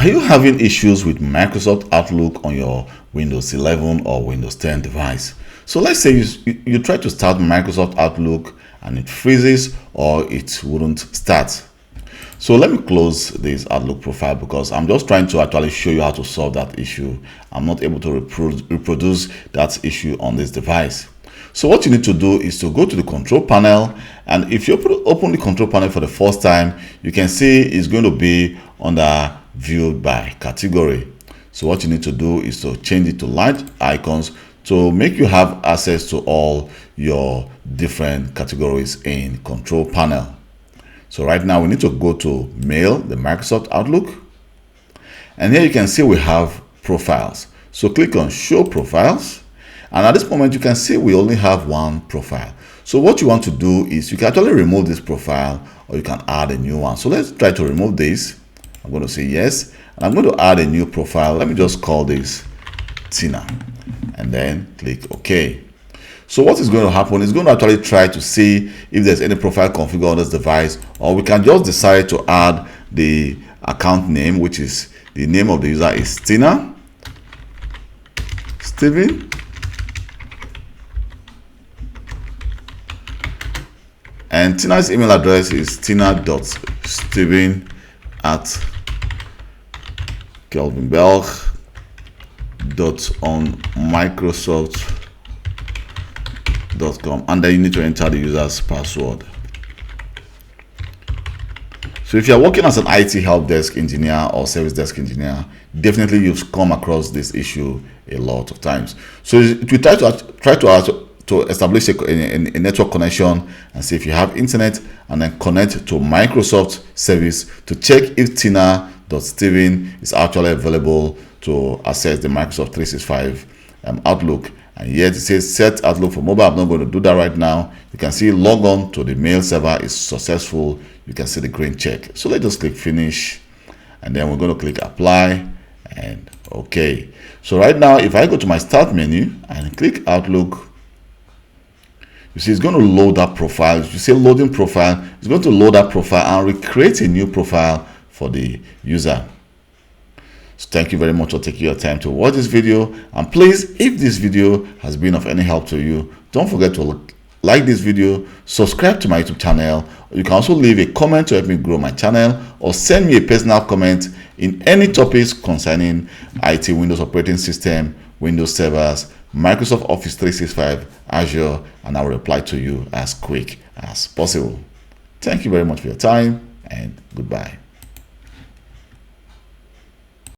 Are you having issues with Microsoft Outlook on your Windows 11 or Windows 10 device? So let's say you try to start Microsoft Outlook and it freezes or it wouldn't start. So let me close this Outlook profile because I'm just trying to actually show you how to solve that issue. I'm not able to reproduce that issue on this device. So what you need to do is to go to the control panel, and if you open the control panel for the first time, you can see it's going to be under viewed by category. So what you need to do is to change it to light icons to make you have access to all your different categories in control panel. So right now we need to go to Mail, the Microsoft Outlook, and here you can see we have profiles. So click on Show Profiles, and at this moment you can see we only have one profile. So what you want to do is you can actually remove this profile or you can add a new one. So let's try to remove this. I'm going to say yes, and I'm going to add a new profile. Let me just call this Tina and then click OK. So what is going to happen is going to actually try to see if there's any profile configured on this device, or we can just decide to add the account name, which is the name of the user is Tina Steven, and Tina's email address is tina.steven@kelvinbelch.onmicrosoft.com, and then you need to enter the user's password. So if you're working as an IT help desk engineer or service desk engineer, definitely you've come across this issue a lot of times. So if you try to establish a network connection and see if you have internet, and then connect to Microsoft service to check if tina.steven is actually available to access the Microsoft 365 Outlook. And yet it says set Outlook for mobile. I'm not going to do that right now. You can see log on to the mail server is successful. You can see the green check. So let's just click finish, and then we're going to click apply and OK. So right now, if I go to my start menu and click Outlook, you see it's going to load that profile. You see loading profile. It's going to load that profile and recreate a new profile for the user. So thank you very much for taking your time to watch this video, and please, if this video has been of any help to you, don't forget to like this video, subscribe to my YouTube channel. You can also leave a comment to help me grow my channel, or send me a personal comment in any topics concerning IT, Windows operating system, Windows servers, Microsoft Office 365, Azure, and I will reply to you as quick as possible. Thank you very much for your time, and goodbye.